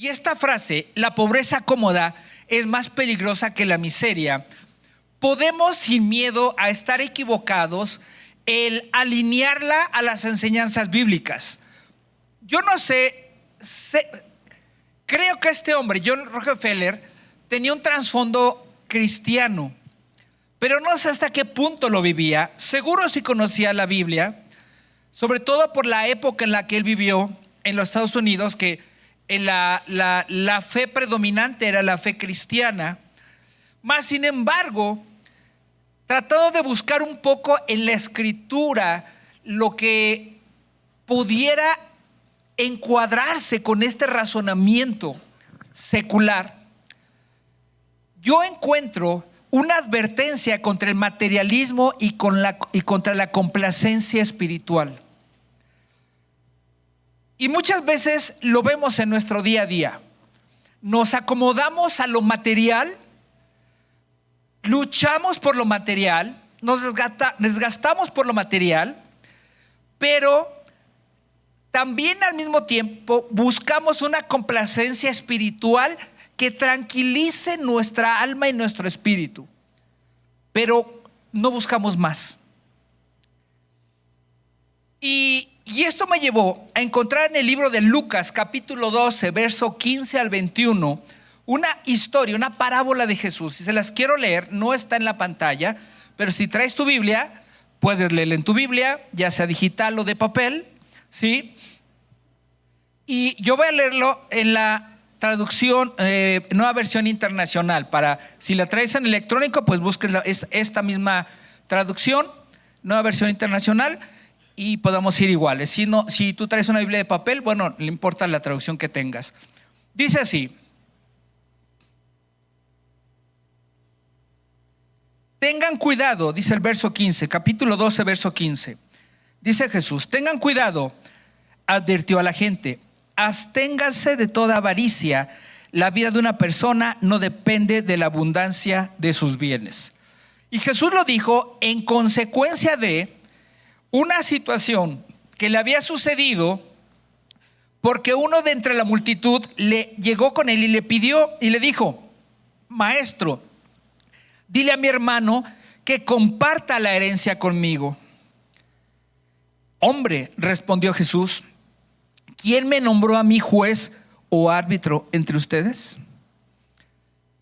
Y esta frase, la pobreza cómoda es más peligrosa que la miseria, podemos sin miedo a estar equivocados el alinearla a las enseñanzas bíblicas. Yo no sé, creo que este hombre, John Rockefeller, tenía un trasfondo cristiano, pero no sé hasta qué punto lo vivía. Seguro sí conocía la Biblia, sobre todo por la época en la que él vivió en los Estados Unidos, que la fe predominante era la fe cristiana. Mas sin embargo, tratando de buscar un poco en la escritura lo que pudiera encuadrarse con este razonamiento secular, yo encuentro una advertencia contra el materialismo y contra la complacencia espiritual. Y muchas veces lo vemos en nuestro día a día. Nos acomodamos a lo material, luchamos por lo material, nos desgastamos por lo material, pero también al mismo tiempo buscamos una complacencia espiritual que tranquilice nuestra alma y nuestro espíritu, pero no buscamos más. Y esto me llevó a encontrar en el libro de Lucas, capítulo 12, verso 15 al 21, una historia, una parábola de Jesús. Y se las quiero leer, no está en la pantalla, pero si traes tu Biblia, puedes leerla en tu Biblia, ya sea digital o de papel, ¿sí? Y yo voy a leerlo en la traducción, nueva versión internacional. Para, si la traes en electrónico, pues busques esta misma traducción, nueva versión internacional, y podamos ir iguales. Si tú traes una Biblia de papel, bueno, le importa la traducción que tengas. Dice así: tengan cuidado, dice el verso 15, capítulo 12, verso 15. Dice Jesús: tengan cuidado, advirtió a la gente, absténganse de toda avaricia. La vida de una persona no depende de la abundancia de sus bienes. Y Jesús lo dijo en consecuencia de una situación que le había sucedido, porque uno de entre la multitud le llegó con él y le pidió y le dijo: maestro, dile a mi hermano que comparta la herencia conmigo. Hombre, respondió Jesús, ¿quién me nombró a mí juez o árbitro entre ustedes?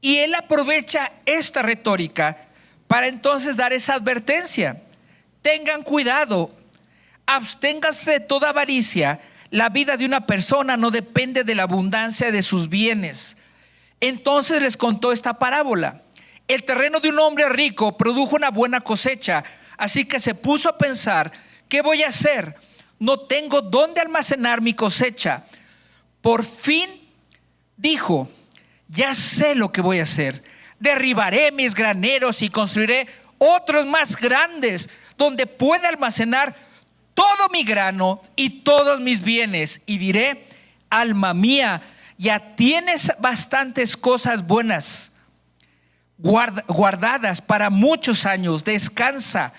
Y él aprovecha esta retórica para entonces dar esa advertencia: tengan cuidado, absténganse de toda avaricia. La vida de una persona no depende de la abundancia de sus bienes. Entonces les contó esta parábola: el terreno de un hombre rico produjo una buena cosecha, así que se puso a pensar: ¿qué voy a hacer? No tengo dónde almacenar mi cosecha. Por fin dijo: ya sé lo que voy a hacer. Derribaré mis graneros y construiré otros más grandes, donde pueda almacenar todo mi grano y todos mis bienes. Y diré: alma mía, ya tienes bastantes cosas buenas guardadas para muchos años. Descansa,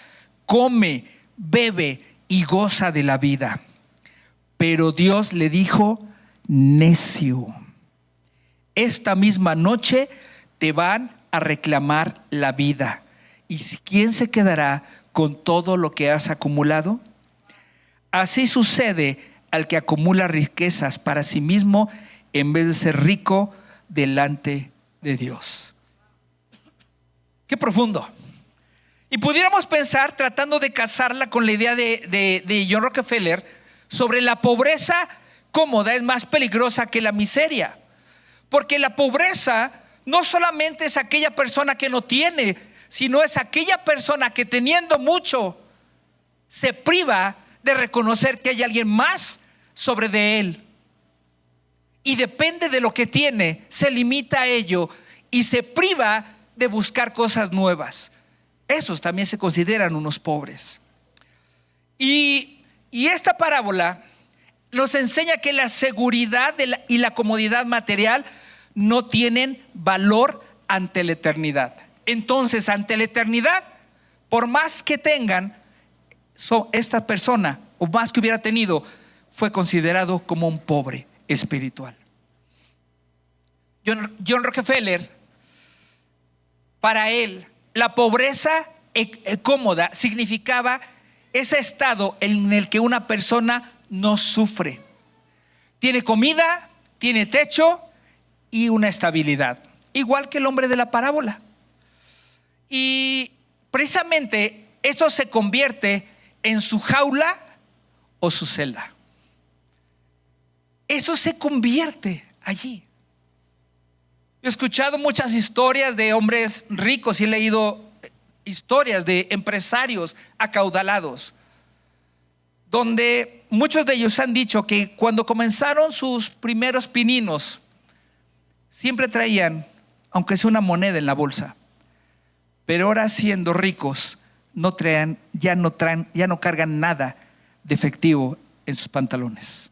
come, bebe y goza de la vida. Pero Dios le dijo: necio, esta misma noche te van a reclamar la vida. ¿Y quién se quedará con todo lo que has acumulado? Así sucede al que acumula riquezas para sí mismo en vez de ser rico delante de Dios. Qué profundo. Y pudiéramos pensar, tratando de casarla con la idea de John Rockefeller, sobre la pobreza cómoda es más peligrosa que la miseria. Porque la pobreza no solamente es aquella persona que no tiene, sino es aquella persona que, teniendo mucho, se priva de reconocer que hay alguien más sobre de él. Y depende de lo que tiene, se limita a ello y se priva de buscar cosas nuevas. Esos también se consideran unos pobres. Y esta parábola nos enseña que la seguridad y la comodidad material no tienen valor ante la eternidad. Entonces, ante la eternidad, por más que tengan, esta persona, o más que hubiera tenido, fue considerado como un pobre espiritual. John Rockefeller, para él, la pobreza cómoda significaba ese estado en el que una persona no sufre. Tiene comida, tiene techo y una estabilidad, igual que el hombre de la parábola. Y precisamente eso se convierte en su jaula o su celda. Eso se convierte allí. He escuchado muchas historias de hombres ricos y he leído historias de empresarios acaudalados, donde muchos de ellos han dicho que cuando comenzaron sus primeros pininos, siempre traían, aunque sea una moneda en la bolsa, pero ahora siendo ricos, ya no cargan nada de efectivo en sus pantalones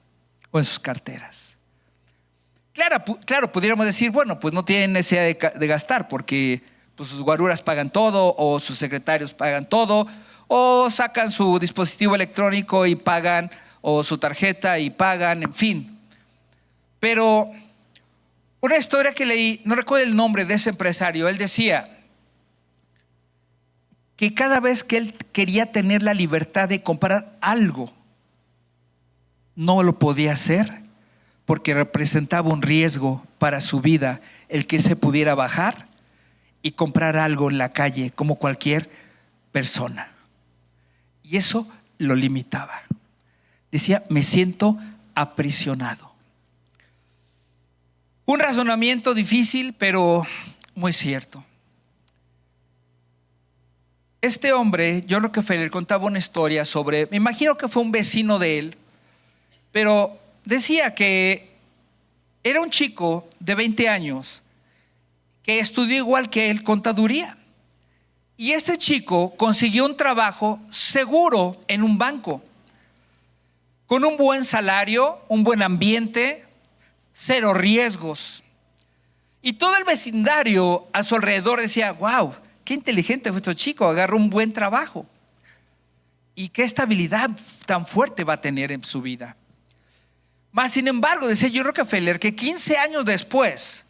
o en sus carteras. Claro, pudiéramos decir, bueno, pues no tienen necesidad de gastar porque pues sus guaruras pagan todo, o sus secretarios pagan todo, o sacan su dispositivo electrónico y pagan, o su tarjeta y pagan, en fin. Pero una historia que leí, no recuerdo el nombre de ese empresario, él decía que cada vez que él quería tener la libertad de comprar algo, no lo podía hacer porque representaba un riesgo para su vida el que se pudiera bajar y comprar algo en la calle como cualquier persona. Y eso lo limitaba. Decía, me siento aprisionado. Un razonamiento difícil, pero muy cierto. Este hombre, John Rockefeller, contaba una historia sobre, me imagino que fue un vecino de él, pero decía que era un chico de 20 años que estudió igual que él contaduría. Y este chico consiguió un trabajo seguro en un banco, con un buen salario, un buen ambiente, cero riesgos. Y todo el vecindario a su alrededor decía, wow, qué inteligente fue este chico, agarró un buen trabajo. Y qué estabilidad tan fuerte va a tener en su vida. Mas, sin embargo, decía John Rockefeller que 15 años después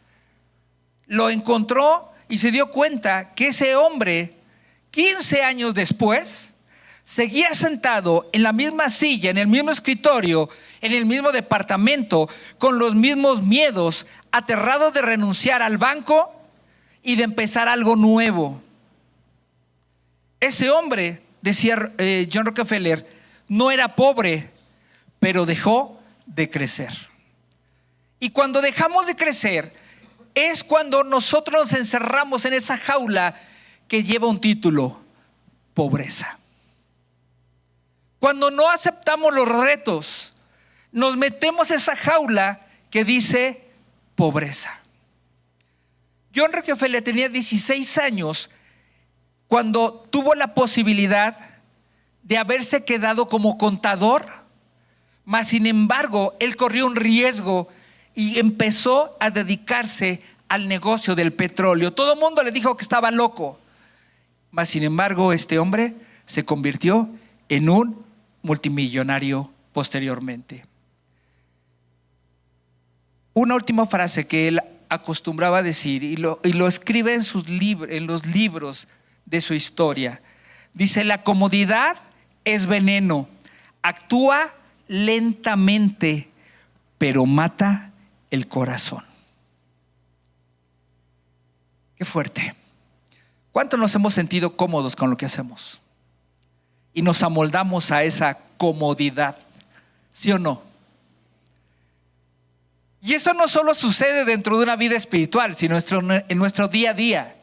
lo encontró y se dio cuenta que ese hombre, 15 años después, seguía sentado en la misma silla, en el mismo escritorio, en el mismo departamento, con los mismos miedos, aterrado de renunciar al banco y de empezar algo nuevo. Ese hombre, decía John Rockefeller, no era pobre, pero dejó de crecer. Y cuando dejamos de crecer es cuando nosotros nos encerramos en esa jaula que lleva un título: pobreza. Cuando no aceptamos los retos, nos metemos en esa jaula que dice pobreza. John Rockefeller tenía 16 años cuando tuvo la posibilidad de haberse quedado como contador. Mas, sin embargo, él corrió un riesgo y empezó a dedicarse al negocio del petróleo. Todo el mundo le dijo que estaba loco. Mas, sin embargo, este hombre se convirtió en un multimillonario posteriormente. Una última frase que él acostumbraba a decir y lo escribe en los libros de su historia. Dice, la comodidad es veneno, actúa lentamente, pero mata el corazón. Qué fuerte. ¿Cuánto nos hemos sentido cómodos con lo que hacemos? Y nos amoldamos a esa comodidad, ¿sí o no? Y eso no solo sucede dentro de una vida espiritual, sino en nuestro día a día.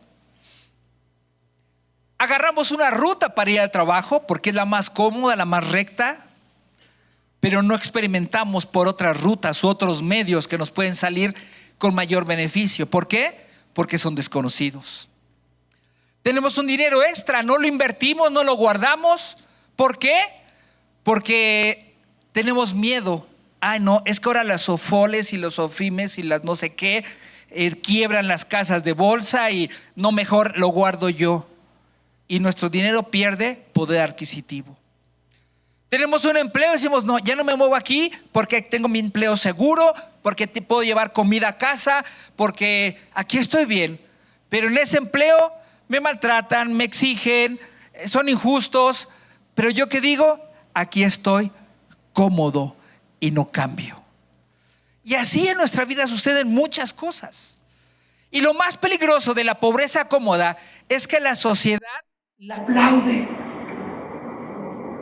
Agarramos una ruta para ir al trabajo porque es la más cómoda, la más recta, pero no experimentamos por otras rutas u otros medios que nos pueden salir con mayor beneficio. ¿Por qué? Porque son desconocidos. Tenemos un dinero extra, no lo invertimos, no lo guardamos. ¿Por qué? Porque tenemos miedo. No, es que ahora las sofoles y los sofimes y las no sé qué quiebran las casas de bolsa y no, mejor lo guardo yo. Y nuestro dinero pierde poder adquisitivo. Tenemos un empleo y decimos, no, ya no me muevo aquí porque tengo mi empleo seguro, porque te puedo llevar comida a casa, porque aquí estoy bien. Pero en ese empleo me maltratan, me exigen, son injustos. Pero yo ¿qué digo? Aquí estoy cómodo y no cambio. Y así en nuestra vida suceden muchas cosas. Y lo más peligroso de la pobreza cómoda es que la sociedad la aplaude.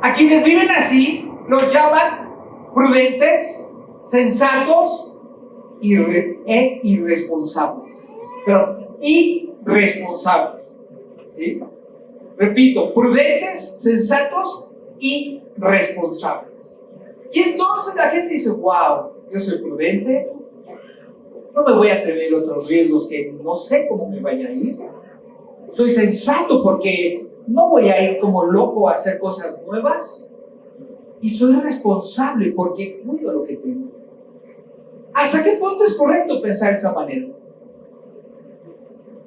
A quienes viven así los llaman prudentes, sensatos e irresponsables. Pero irresponsables. ¿Sí? Repito, prudentes, sensatos y responsables. Y entonces la gente dice, wow, yo soy prudente, no me voy a atrever a otros riesgos que no sé cómo me vaya a ir. Soy sensato porque no voy a ir como loco a hacer cosas nuevas. Y soy responsable porque cuido lo que tengo. ¿Hasta qué punto es correcto pensar de esa manera?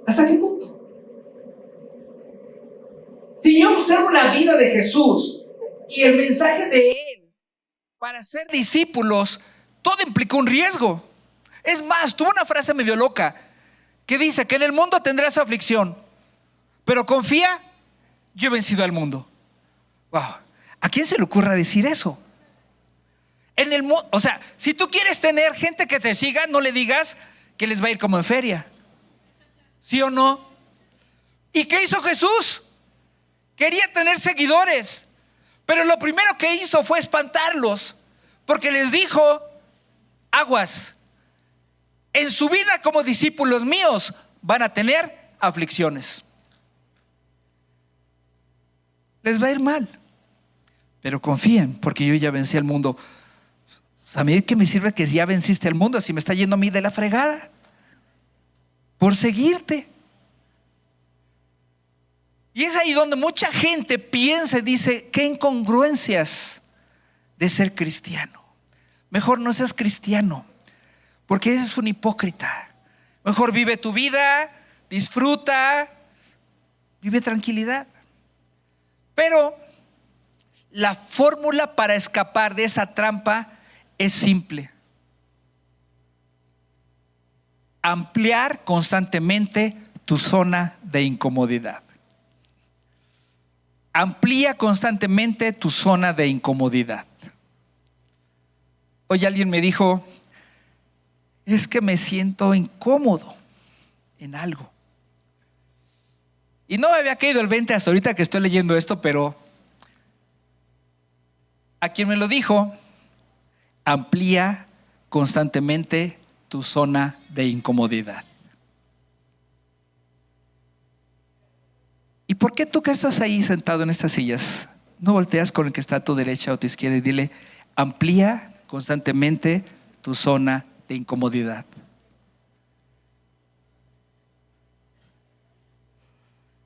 ¿Hasta qué punto? Si yo observo la vida de Jesús y el mensaje de Él para ser discípulos, todo implicó un riesgo. Es más, tuvo una frase medio loca que dice que en el mundo tendrás aflicción, pero confía, yo he vencido al mundo. Wow. ¿A quién se le ocurra decir eso? En el mundo, o sea, si tú quieres tener gente que te siga, no le digas que les va a ir como en feria. ¿Sí o no? ¿Y qué hizo Jesús? Quería tener seguidores, pero lo primero que hizo fue espantarlos, porque les dijo, aguas, en su vida como discípulos míos van a tener aflicciones. Les va a ir mal, pero confíen, porque yo ya vencí al mundo. O sea, a mí que me sirve que ya venciste al mundo si me está yendo a mí de la fregada por seguirte. Y es ahí donde mucha gente piensa y dice, qué incongruencias de ser cristiano. Mejor no seas cristiano, porque eres un hipócrita. Mejor vive tu vida, disfruta, vive tranquilidad. Pero la fórmula para escapar de esa trampa es simple. Ampliar constantemente tu zona de incomodidad. Amplía constantemente tu zona de incomodidad. Hoy alguien me dijo, es que me siento incómodo en algo. Y no me había caído el 20 hasta ahorita que estoy leyendo esto, pero a quien me lo dijo, amplía constantemente tu zona de incomodidad. ¿Y por qué tú que estás ahí sentado en estas sillas, no volteas con el que está a tu derecha o a tu izquierda y dile, amplía constantemente tu zona de incomodidad?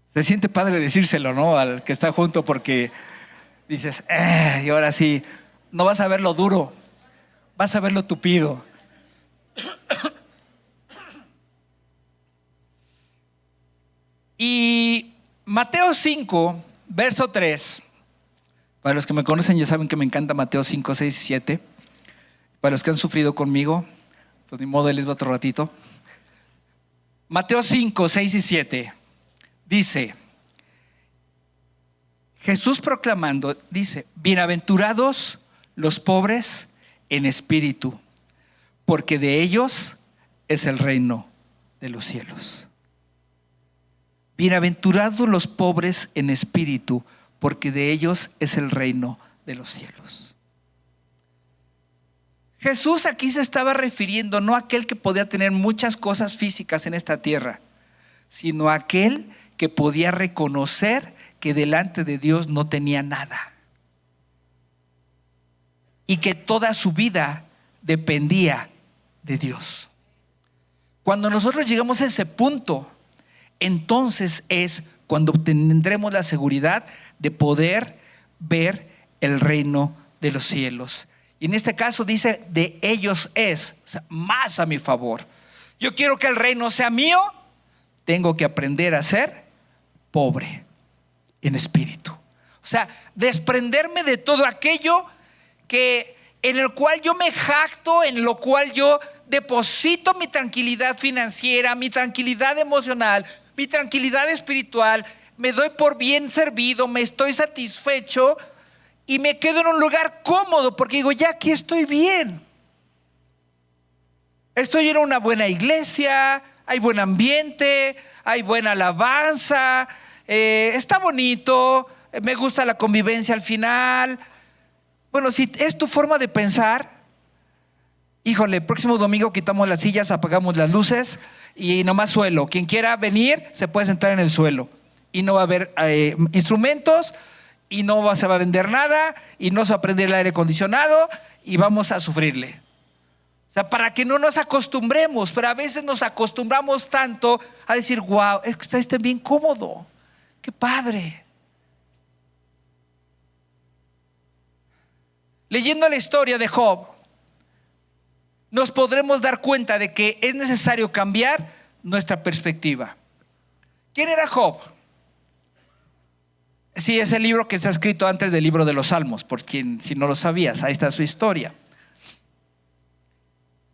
Se siente padre decírselo, ¿no? Al que está junto, porque dices, y ahora sí, no vas a ver lo duro, vas a ver lo tupido. Y Mateo 5, verso 3. Para los que me conocen ya saben que me encanta Mateo 5, 6 y 7. Para los que han sufrido conmigo, pues ni modo, les va otro ratito. Mateo 5, 6 y 7 dice, Jesús proclamando, dice, bienaventurados los pobres en espíritu, porque de ellos es el reino de los cielos. Bienaventurados los pobres en espíritu, porque de ellos es el reino de los cielos. Jesús aquí se estaba refiriendo no a aquel que podía tener muchas cosas físicas en esta tierra, sino a aquel que podía reconocer que delante de Dios no tenía nada y que toda su vida dependía de Dios. Cuando nosotros llegamos a ese punto, entonces es cuando tendremos la seguridad de poder ver el reino de los cielos. Y en este caso dice, de ellos es, o sea, más a mi favor. Yo quiero que el reino sea mío, tengo que aprender a ser pobre en espíritu. O sea, desprenderme de todo aquello que en el cual yo me jacto, en lo cual yo deposito mi tranquilidad financiera, mi tranquilidad emocional, mi tranquilidad espiritual, me doy por bien servido, me estoy satisfecho y me quedo en un lugar cómodo porque digo, ya aquí estoy bien. Estoy en una buena iglesia, hay buen ambiente, hay buena alabanza, está bonito, me gusta la convivencia al final. Bueno, si es tu forma de pensar, híjole, próximo domingo quitamos las sillas, apagamos las luces y nomás suelo. Quien quiera venir se puede sentar en el suelo y no va a haber instrumentos y no se va a vender nada y no se va a prender el aire acondicionado y vamos a sufrirle. O sea, para que no nos acostumbremos, pero a veces nos acostumbramos tanto a decir, wow, es que está bien cómodo, qué padre. Leyendo la historia de Job, nos podremos dar cuenta de que es necesario cambiar nuestra perspectiva. ¿Quién era Job? Sí, es el libro que está escrito antes del libro de los Salmos, por quien, si no lo sabías, ahí está su historia.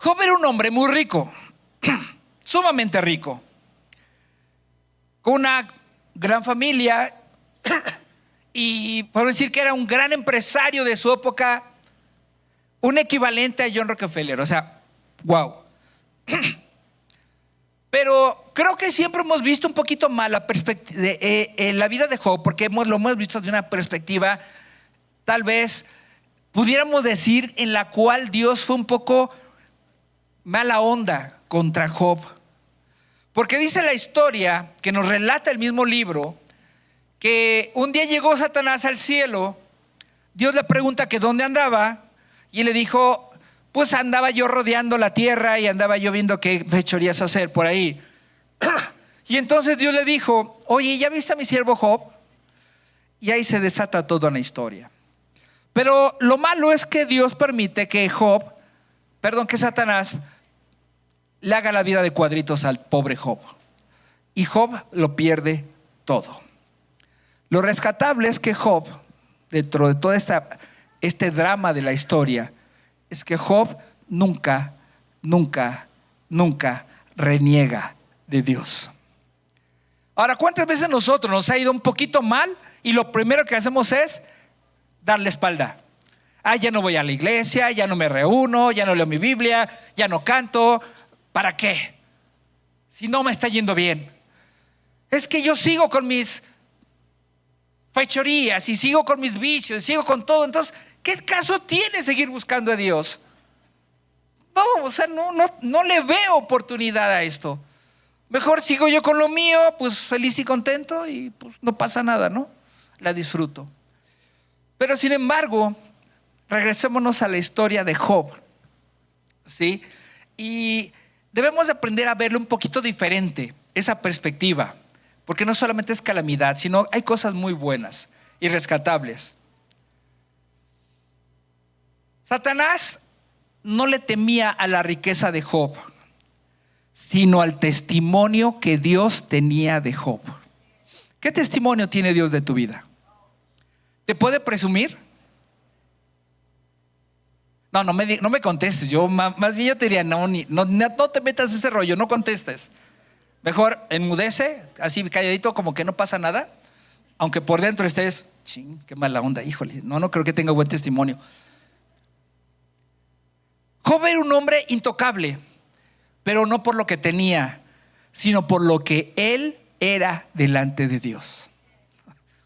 Job era un hombre muy rico, sumamente rico, con una gran familia y podemos decir que era un gran empresario de su época, un equivalente a John Rockefeller, o sea, wow. Pero creo que siempre hemos visto un poquito mal la vida de Job, porque lo hemos visto de una perspectiva, tal vez pudiéramos decir, en la cual Dios fue un poco mala onda contra Job. Porque dice la historia que nos relata el mismo libro, que un día llegó Satanás al cielo, Dios le pregunta que dónde andaba, y él le dijo, pues andaba yo rodeando la tierra y andaba yo viendo qué fechorías hacer por ahí. Y entonces Dios le dijo, oye, ¿ya viste a mi siervo Job? Y ahí se desata toda una historia. Pero lo malo es que Dios permite que Satanás le haga la vida de cuadritos al pobre Job. Y Job lo pierde todo. Lo rescatable es que Job, dentro de todo este drama de la historia, es que Job nunca reniega de Dios. Ahora, ¿cuántas veces nosotros nos ha ido un poquito mal y lo primero que hacemos es darle espalda? Ya no voy a la iglesia, ya no me reúno, ya no leo mi Biblia, ya no canto. ¿Para qué? Si no me está yendo bien. Es que yo sigo con mis fechorías y sigo con mis vicios, sigo con todo. Entonces, ¿qué caso tiene seguir buscando a Dios? No, o sea, no le veo oportunidad a esto. Mejor sigo yo con lo mío, pues feliz y contento y pues no pasa nada, ¿no? La disfruto. Pero sin embargo, regresémonos a la historia de Job, ¿sí? Y debemos de aprender a verlo un poquito diferente, esa perspectiva, porque no solamente es calamidad, sino hay cosas muy buenas y rescatables. Satanás no le temía a la riqueza de Job, sino al testimonio que Dios tenía de Job. ¿Qué testimonio tiene Dios de tu vida? ¿Te puede presumir? No me contestes. Yo más bien yo te diría, no te metas ese rollo, no contestes. Mejor enmudece, así calladito, como que no pasa nada, aunque por dentro estés, qué mala onda, híjole, no creo que tenga buen testimonio. Job era un hombre intocable, pero no por lo que tenía, sino por lo que él era delante de Dios.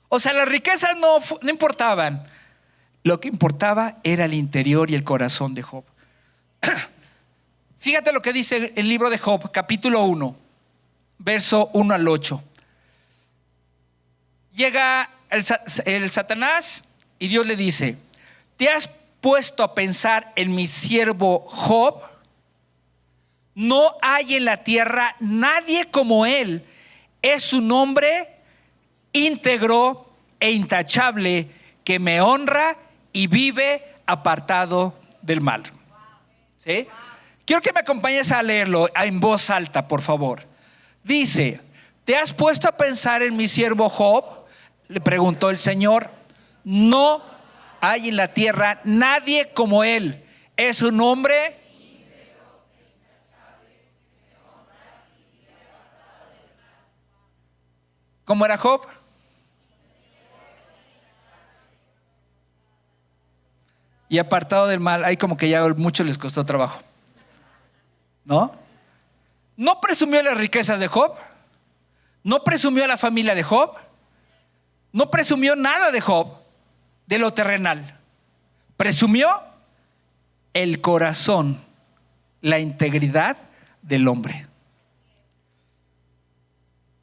O sea, las riquezas no importaban. Lo que importaba era el interior y el corazón de Job. Fíjate lo que dice el libro de Job, capítulo 1, verso 1 al 8. Llega el Satanás y Dios le dice, ¿te has puesto a pensar en mi siervo Job? No hay en la tierra nadie como él. Es un hombre íntegro e intachable que me honra y vive apartado del mal. ¿Sí? Quiero que me acompañes a leerlo en voz alta, por favor. Dice, ¿te has puesto a pensar en mi siervo Job? Le preguntó el Señor. No hay en la tierra nadie como él. Es un hombre ¿Cómo era Job? Y apartado del mal. Ahí como que ya mucho les costó trabajo, ¿no? No presumió las riquezas de Job. No presumió la familia de Job. No presumió nada de Job, de lo terrenal. Presumió el corazón, la integridad del hombre.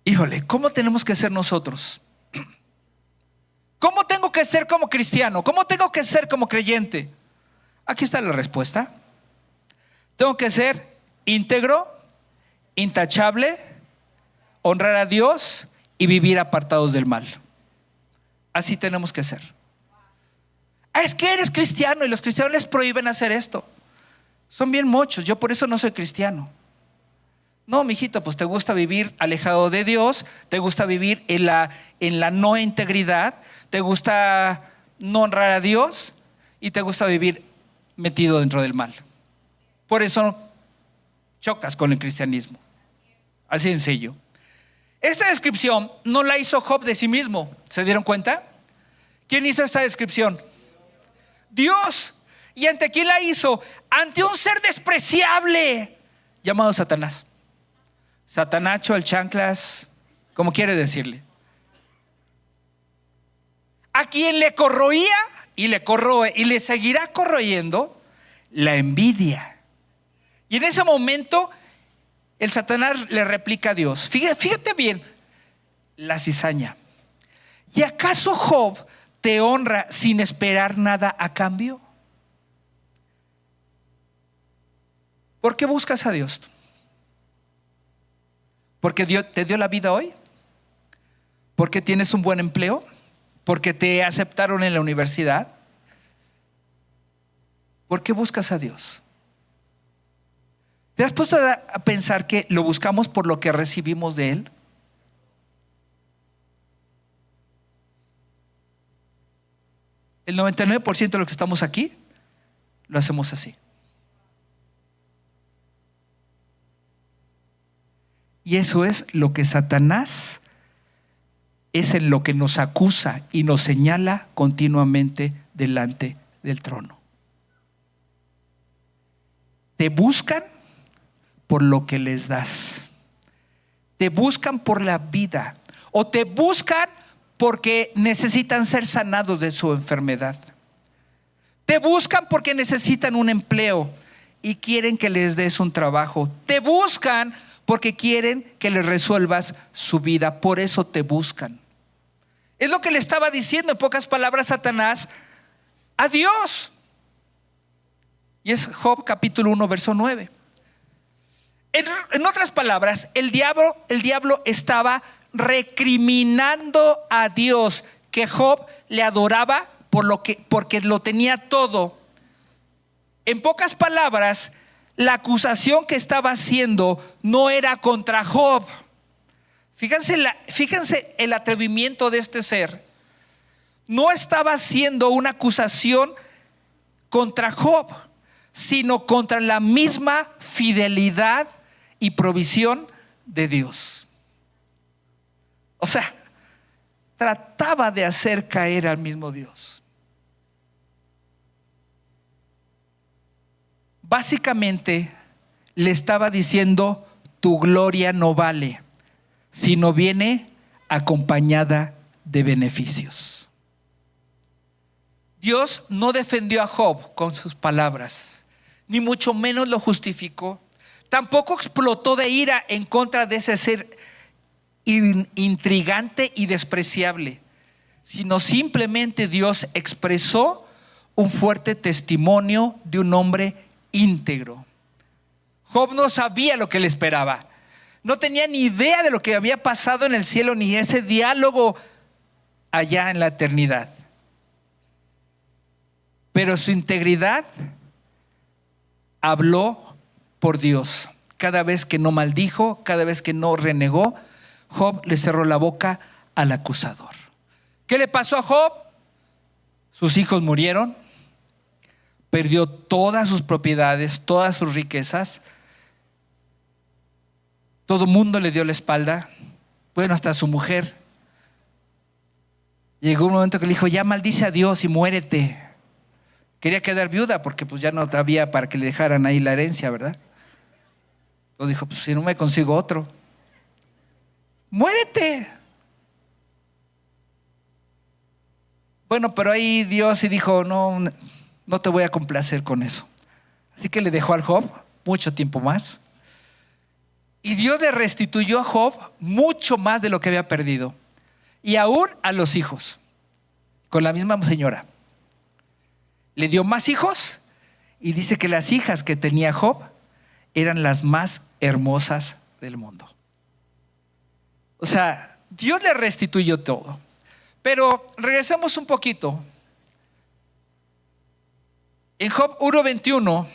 Híjole, ¿cómo tenemos que ser nosotros? ¿Cómo tengo que ser como cristiano? ¿Cómo tengo que ser como creyente? Aquí está la respuesta. Tengo que ser íntegro, intachable, honrar a Dios y vivir apartados del mal. Así tenemos que ser. Es que eres cristiano y los cristianos les prohíben hacer esto. Son bien muchos, yo por eso no soy cristiano. No, mijito, pues te gusta vivir alejado de Dios, te gusta vivir en la no integridad, te gusta no honrar a Dios y te gusta vivir metido dentro del mal. Por eso chocas con el cristianismo. Así de sencillo. Esta descripción no la hizo Job de sí mismo. ¿Se dieron cuenta? ¿Quién hizo esta descripción? Dios. ¿Y ante quién la hizo? Ante un ser despreciable llamado Satanás. Satanacho, el chanclas, como quiere decirle. A quien le corroía y le corroe y le seguirá corroyendo la envidia. Y en ese momento el Satanás le replica a Dios. Fíjate bien la cizaña. ¿Y acaso Job te honra sin esperar nada a cambio? ¿Por qué buscas a Dios? ¿Porque Dios te dio la vida hoy? ¿Porque tienes un buen empleo? ¿Porque te aceptaron en la universidad? ¿Por qué buscas a Dios? ¿Te has puesto a pensar que lo buscamos por lo que recibimos de Él? El 99% de los que estamos aquí lo hacemos así. Y eso es lo que Satanás es en lo que nos acusa y nos señala continuamente delante del trono. Te buscan por lo que les das. Te buscan por la vida. O te buscan porque necesitan ser sanados de su enfermedad. Te buscan porque necesitan un empleo y quieren que les des un trabajo. Te buscan porque quieren que les resuelvas su vida. Por eso te buscan. Es lo que le estaba diciendo en pocas palabras Satanás a Dios. Y es Job capítulo 1 verso 9. En otras palabras, el diablo estaba recriminando a Dios que Job le adoraba porque lo tenía todo. En pocas palabras, la acusación que estaba haciendo no era contra Job. Fíjense el atrevimiento de este ser. No estaba haciendo una acusación contra Job, sino contra la misma fidelidad y provisión de Dios. O sea, trataba de hacer caer al mismo Dios. Básicamente le estaba diciendo: tu gloria no vale si no viene acompañada de beneficios. Dios no defendió a Job con sus palabras, ni mucho menos lo justificó. Tampoco explotó de ira en contra de ese ser intrigante y despreciable, sino simplemente Dios expresó un fuerte testimonio de un hombre íntegro. Job no sabía lo que le esperaba, no tenía ni idea de lo que había pasado en el cielo, ni ese diálogo allá en la eternidad. Pero su integridad habló por Dios. Cada vez que no maldijo, cada vez que no renegó, Job le cerró la boca al acusador. ¿Qué le pasó a Job? Sus hijos murieron, perdió todas sus propiedades, todas sus riquezas. Todo el mundo le dio la espalda. Bueno, hasta su mujer Llegó un momento que le dijo: ya maldice a Dios y muérete. Quería quedar viuda porque pues ya no había para que le dejaran ahí la herencia, ¿verdad? Entonces dijo: pues si no me consigo otro, muérete. Bueno, pero ahí Dios sí dijo: no, no te voy a complacer con eso. Así que le dejó al Job mucho tiempo más. Y Dios le restituyó a Job mucho más de lo que había perdido. Y aún a los hijos, con la misma señora. Le dio más hijos y dice que las hijas que tenía Job eran las más hermosas del mundo. O sea, Dios le restituyó todo. Pero regresemos un poquito. En Job 1:21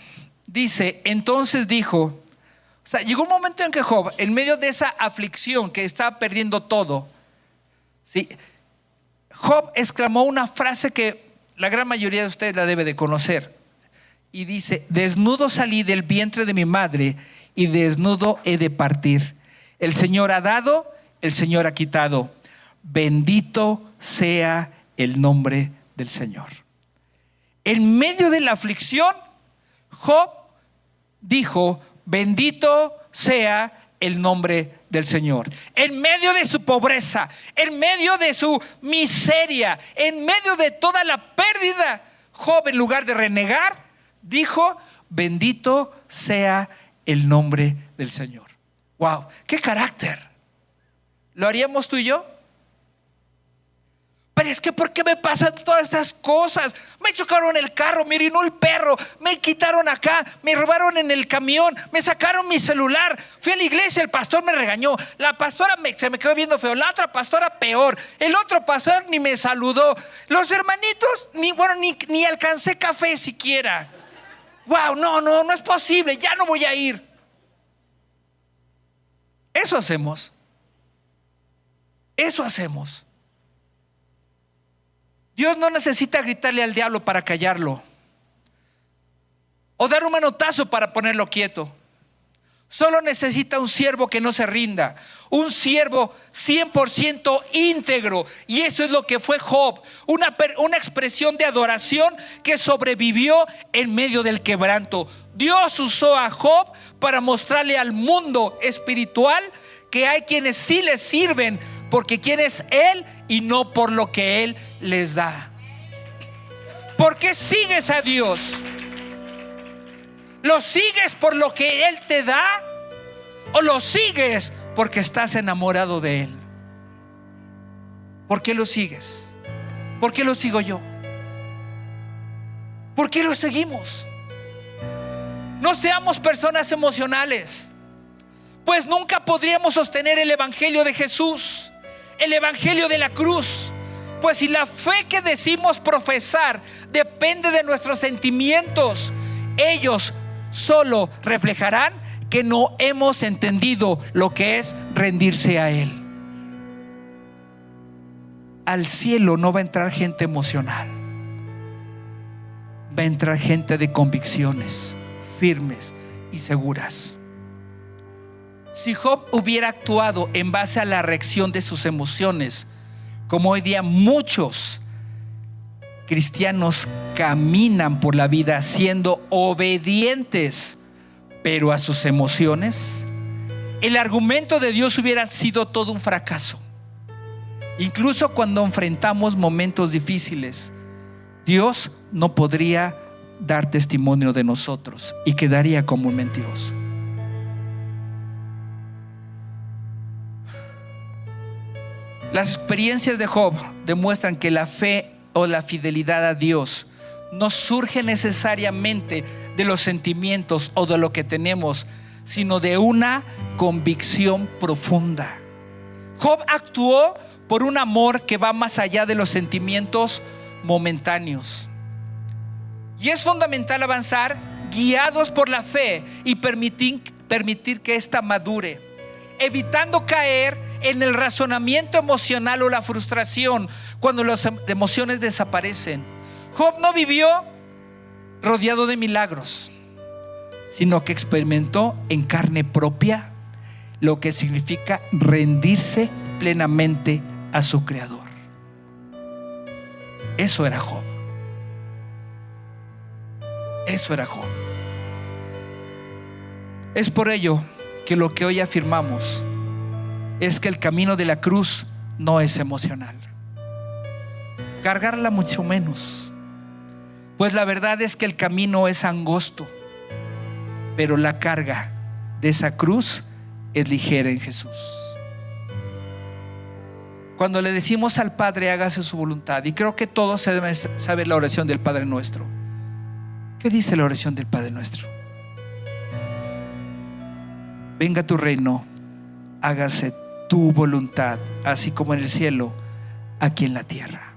dice: entonces dijo, o sea, llegó un momento en que Job, en medio de esa aflicción que estaba perdiendo todo, ¿sí? Job exclamó una frase que la gran mayoría de ustedes la debe de conocer. Y dice: desnudo salí del vientre de mi madre y desnudo he de partir. El Señor ha dado, el Señor ha quitado. Bendito sea el nombre del Señor. En medio de la aflicción, Job dijo: bendito sea el nombre del Señor. En medio de su pobreza, en medio de su miseria, en medio de toda la pérdida, Job, en lugar de renegar, dijo: bendito sea el nombre del Señor. Wow, qué carácter. ¿Lo haríamos tú y yo? Pero es que ¿por qué me pasan todas estas cosas? Me chocaron el carro, me orinó el perro, me quitaron acá, me robaron en el camión, me sacaron mi celular, fui a la iglesia, el pastor me regañó, la pastora se me quedó viendo feo, la otra pastora peor, el otro pastor ni me saludó, los hermanitos ni alcancé café siquiera. Wow, no es posible, ya no voy a ir. Eso hacemos. Dios no necesita gritarle al diablo para callarlo o dar un manotazo para ponerlo quieto. Solo necesita un siervo que no se rinda, un siervo 100% íntegro. Y eso es lo que fue Job, una expresión de adoración que sobrevivió en medio del quebranto. Dios usó a Job para mostrarle al mundo espiritual que hay quienes sí les sirven porque quién es Él y no por lo que Él les da. ¿Por qué sigues a Dios? ¿Lo sigues por lo que Él te da? ¿O lo sigues porque estás enamorado de Él? ¿Por qué lo sigues? ¿Por qué lo sigo yo? ¿Por qué lo seguimos? No seamos personas emocionales, pues nunca podríamos sostener el evangelio de Jesús, el evangelio de la cruz. Pues si la fe que decimos profesar depende de nuestros sentimientos, ellos solo reflejarán que no hemos entendido lo que es rendirse a Él. Al cielo no va a entrar gente emocional, va a entrar gente de convicciones firmes y seguras. Si Job hubiera actuado en base a la reacción de sus emociones, como hoy día muchos cristianos caminan por la vida siendo obedientes, pero a sus emociones, el argumento de Dios hubiera sido todo un fracaso. Incluso cuando enfrentamos momentos difíciles, Dios no podría dar testimonio de nosotros y quedaría como un mentiroso. Las experiencias de Job demuestran que la fe o la fidelidad a Dios no surge necesariamente de los sentimientos o de lo que tenemos, sino de una convicción profunda. Job actuó por un amor que va más allá de los sentimientos momentáneos. Y es fundamental avanzar guiados por la fe y permitir que ésta madure, evitando caer en el razonamiento emocional o la frustración cuando las emociones desaparecen. Job no vivió rodeado de milagros, sino que experimentó en carne propia lo que significa rendirse plenamente a su Creador. Eso era Job. Eso era Job. Es por ello que lo que hoy afirmamos es que el camino de la cruz no es emocional. Cargarla mucho menos. Pues la verdad es que el camino es angosto, pero la carga de esa cruz es ligera en Jesús. Cuando le decimos al Padre, hágase su voluntad, y creo que todos se deben saber la oración del Padre Nuestro. ¿Qué dice la oración del Padre Nuestro? Venga tu reino, hágase tu voluntad, así como en el cielo, aquí en la tierra.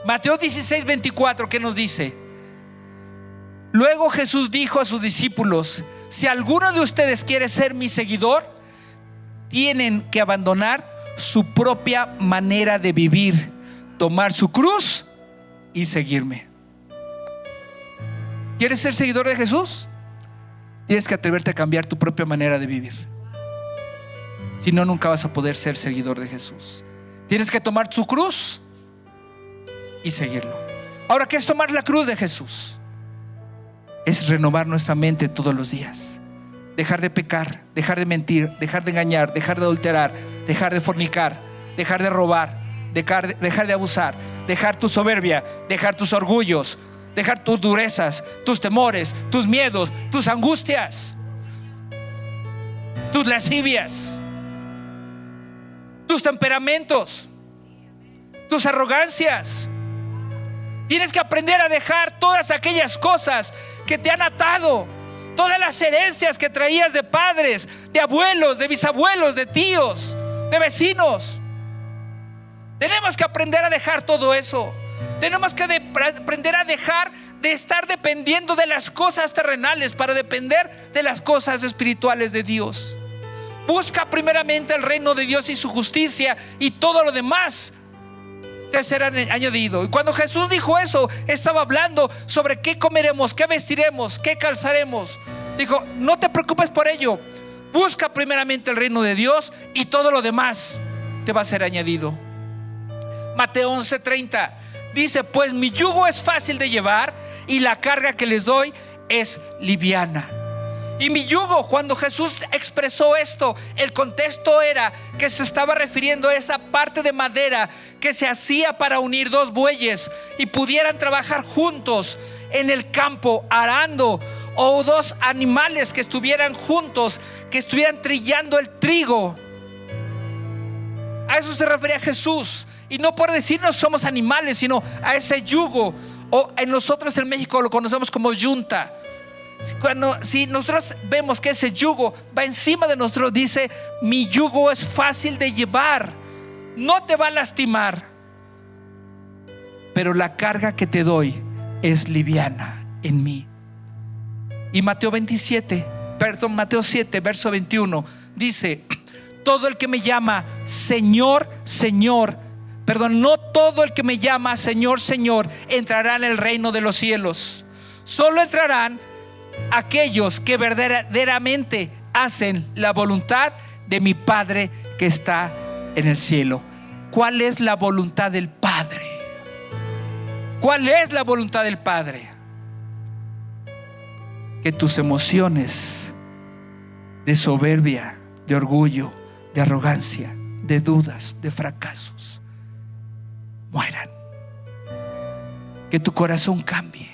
Mateo 16:24, ¿qué nos dice? Luego Jesús dijo a sus discípulos: si alguno de ustedes quiere ser mi seguidor, tienen que abandonar su propia manera de vivir, tomar su cruz y seguirme. ¿Quieres ser seguidor de Jesús? Tienes que atreverte a cambiar tu propia manera de vivir. Si no, nunca vas a poder ser seguidor de Jesús. Tienes que tomar su cruz y seguirlo. Ahora, ¿qué es tomar la cruz de Jesús? Es renovar nuestra mente todos los días. Dejar de pecar, dejar de mentir, dejar de engañar, dejar de adulterar, dejar de fornicar, dejar de robar, dejar de abusar, dejar tu soberbia, dejar tus orgullos, dejar tus durezas, tus temores, tus miedos, tus angustias, tus lascivias, tus temperamentos, tus arrogancias. Tienes que aprender a dejar todas aquellas cosas que te han atado, todas las herencias que traías de padres, de abuelos, de bisabuelos, de tíos, de vecinos. Tenemos que aprender a dejar todo eso. Tenemos que aprender a dejar de estar dependiendo de las cosas terrenales para depender de las cosas espirituales de Dios. Busca primeramente el reino de Dios y su justicia, y todo lo demás te será añadido. Y cuando Jesús dijo eso, estaba hablando sobre qué comeremos, qué vestiremos, qué calzaremos. Dijo: no te preocupes por ello. Busca primeramente el reino de Dios y todo lo demás te va a ser añadido. Mateo 11:30 dice: pues mi yugo es fácil de llevar y la carga que les doy es liviana. Y mi yugo, cuando Jesús expresó esto, el contexto era que se estaba refiriendo a esa parte de madera que se hacía para unir dos bueyes y pudieran trabajar juntos en el campo arando, o dos animales que estuvieran juntos, que estuvieran trillando el trigo. A eso se refería Jesús. Y no por decirnos somos animales, sino a ese yugo, o en nosotros en México lo conocemos como yunta. Si nosotros vemos que ese yugo va encima de nosotros, dice: mi yugo es fácil de llevar, no te va a lastimar, pero la carga que te doy es liviana en mí. Y Mateo 7, verso 21 dice: todo el que me llama Señor, Señor, no todo el que me llama Señor, Señor entrará en el reino de los cielos. Solo entrarán aquellos que verdaderamente hacen la voluntad de mi Padre que está en el cielo. ¿Cuál es la voluntad del Padre? ¿Cuál es la voluntad del Padre? Que tus emociones de soberbia, de orgullo, de arrogancia, de dudas, de fracasos mueran. Que tu corazón cambie,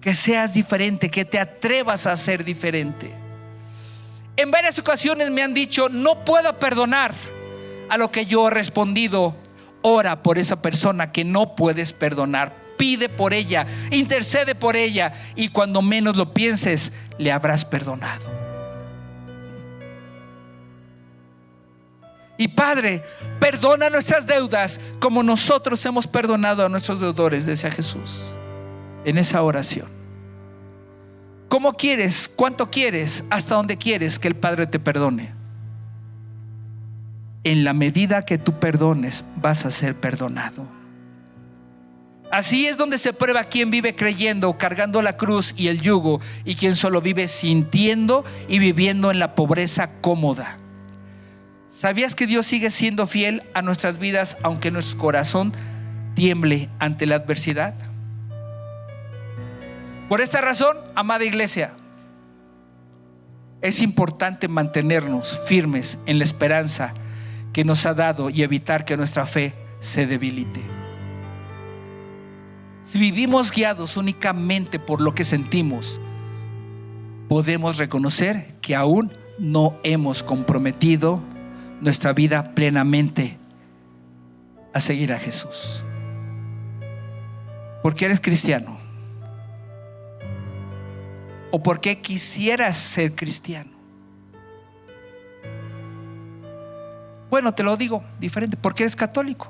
que seas diferente, que te atrevas a ser diferente. En varias ocasiones me han dicho: no puedo perdonar. A lo que yo he respondido: ora por esa persona que no puedes perdonar, pide por ella, intercede por ella, y cuando menos lo pienses, le habrás perdonado. Y Padre, perdona nuestras deudas como nosotros hemos perdonado a nuestros deudores, decía Jesús en esa oración. ¿Cómo quieres? ¿Cuánto quieres? ¿Hasta dónde quieres que el Padre te perdone? En la medida que tú perdones, vas a ser perdonado. Así es donde se prueba quién vive creyendo, cargando la cruz y el yugo, y quién solo vive sintiendo y viviendo en la pobreza cómoda. ¿Sabías que Dios sigue siendo fiel a nuestras vidas, aunque nuestro corazón tiemble ante la adversidad? Por esta razón, amada iglesia, es importante mantenernos firmes en la esperanza que nos ha dado y evitar que nuestra fe se debilite. Si vivimos guiados únicamente por lo que sentimos, podemos reconocer que aún no hemos comprometido nuestra vida plenamente a seguir a Jesús. ¿Por qué eres cristiano? ¿O por qué quisieras ser cristiano? Bueno, te lo digo diferente. ¿Por qué eres católico?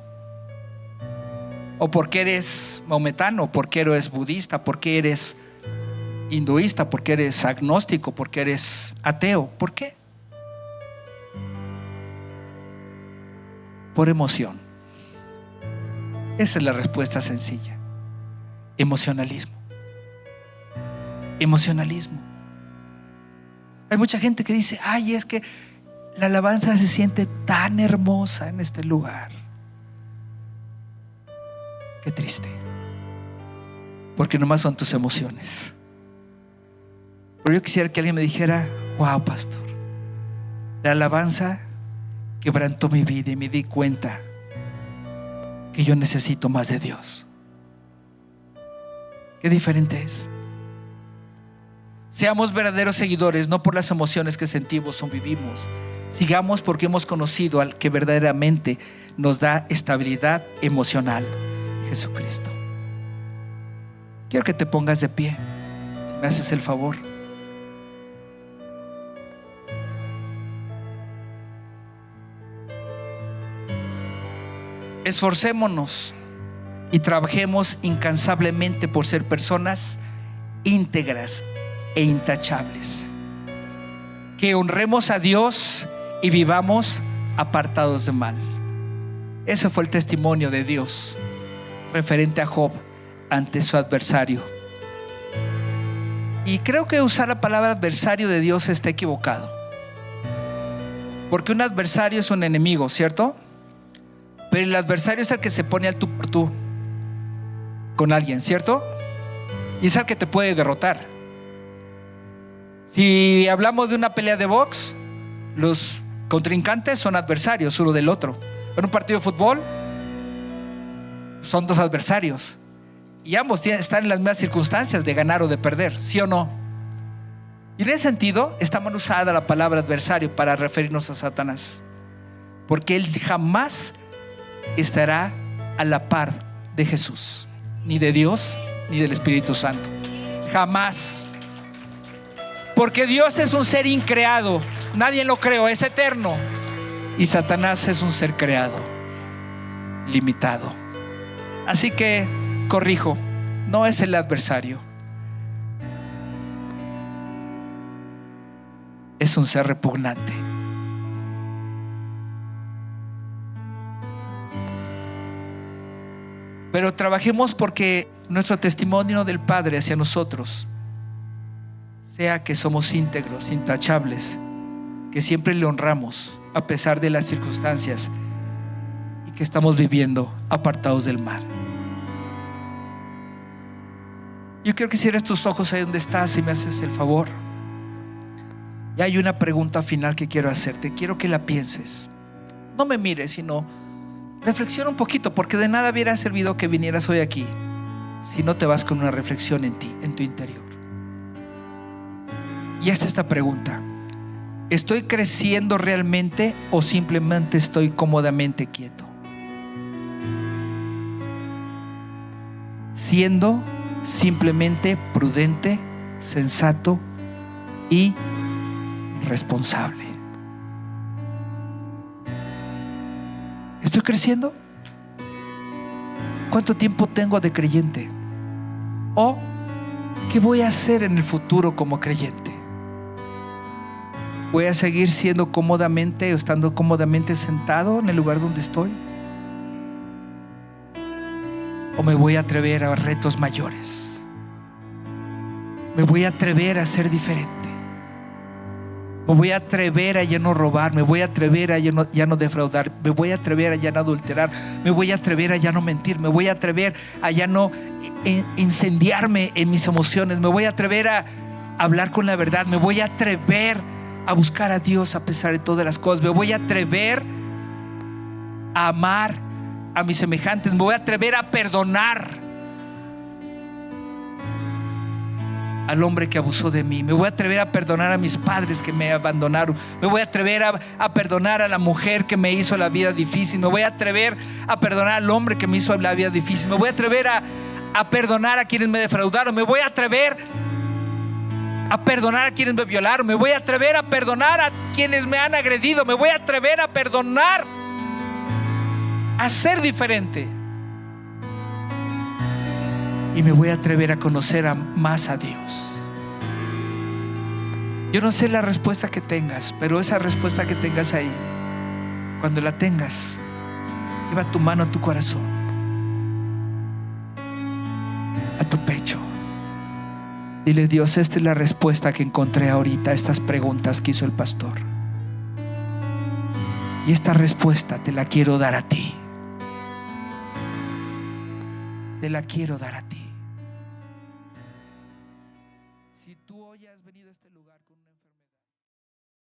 ¿O por qué eres maometano? ¿Por qué eres budista? ¿Por qué eres hinduista? ¿Por qué eres agnóstico? ¿Por qué eres ateo? ¿Por qué? Por emoción. Esa es la respuesta sencilla. Emocionalismo. Emocionalismo. Hay mucha gente que dice: ay, es que la alabanza se siente tan hermosa en este lugar. Qué triste, porque nomás son tus emociones. Pero yo quisiera que alguien me dijera: wow, pastor, la alabanza quebrantó mi vida y me di cuenta que yo necesito más de Dios. Qué diferente es. Seamos verdaderos seguidores, no por las emociones que sentimos o vivimos. Sigamos porque hemos conocido al que verdaderamente nos da estabilidad emocional, Jesucristo. Quiero que te pongas de pie, si me haces el favor. Esforcémonos y trabajemos incansablemente por ser personas íntegras e intachables, que honremos a Dios y vivamos apartados de mal. Ese fue el testimonio de Dios referente a Job ante su adversario. Y creo que usar la palabra adversario de Dios está equivocado, porque un adversario es un enemigo, ¿cierto? Pero el adversario es el que se pone al tú por tú con alguien, ¿cierto? Y es el que te puede derrotar. Si hablamos de una pelea de box, los contrincantes son adversarios uno del otro. En un partido de fútbol son dos adversarios y ambos están en las mismas circunstancias de ganar o de perder, ¿sí o no? Y en ese sentido está mal usada la palabra adversario para referirnos a Satanás, porque él jamás estará a la par de Jesús, ni de Dios ni del Espíritu Santo. Jamás. Porque Dios es un ser increado, nadie lo creó, es eterno. Y Satanás es un ser creado, limitado. Así que corrijo, no es el adversario, es un ser repugnante. Pero trabajemos porque nuestro testimonio del Padre hacia nosotros sea que somos íntegros, intachables, que siempre le honramos a pesar de las circunstancias y que estamos viviendo apartados del mal. Yo quiero que cierres tus ojos ahí donde estás, si me haces el favor. Y hay una pregunta final que quiero hacerte. Quiero que la pienses. No me mires, sino reflexiona un poquito, porque de nada hubiera servido que vinieras hoy aquí si no te vas con una reflexión en ti, en tu interior. Y esta pregunta: ¿estoy creciendo realmente o simplemente estoy cómodamente quieto? Siendo simplemente prudente, sensato y responsable. ¿Estoy creciendo? ¿Cuánto tiempo tengo de creyente? ¿O qué voy a hacer en el futuro como creyente? ¿Voy a seguir siendo cómodamente o estando cómodamente sentado en el lugar donde estoy? ¿O me voy a atrever a retos mayores? ¿Me voy a atrever a ser diferente? Me voy a atrever a ya no robar, me voy a atrever a ya no defraudar, me voy a atrever a ya no adulterar, me voy a atrever a ya no mentir, me voy a atrever a ya no incendiarme en mis emociones, me voy a atrever a hablar con la verdad, me voy a atrever a buscar a Dios a pesar de todas las cosas, me voy a atrever a amar a mis semejantes, me voy a atrever a perdonar al hombre que abusó de mí, me voy a atrever a perdonar a mis padres que me abandonaron, me voy a atrever a perdonar a la mujer que me hizo la vida difícil, me voy a atrever a perdonar al hombre que me hizo la vida difícil, me voy a atrever a perdonar a quienes me defraudaron, me voy a atrever a perdonar a quienes me violaron, me voy a atrever a perdonar a quienes me han agredido, me voy a atrever a perdonar, a ser diferente. Y me voy a atrever a conocer más a Dios. Yo no sé la respuesta que tengas, pero esa respuesta que tengas ahí, cuando la tengas, lleva tu mano a tu corazón, a tu pecho. Dile: Dios, esta es la respuesta que encontré ahorita a estas preguntas que hizo el pastor. Y esta respuesta te la quiero dar a ti. Te la quiero dar a ti. Si tú hoy has venido a este lugar con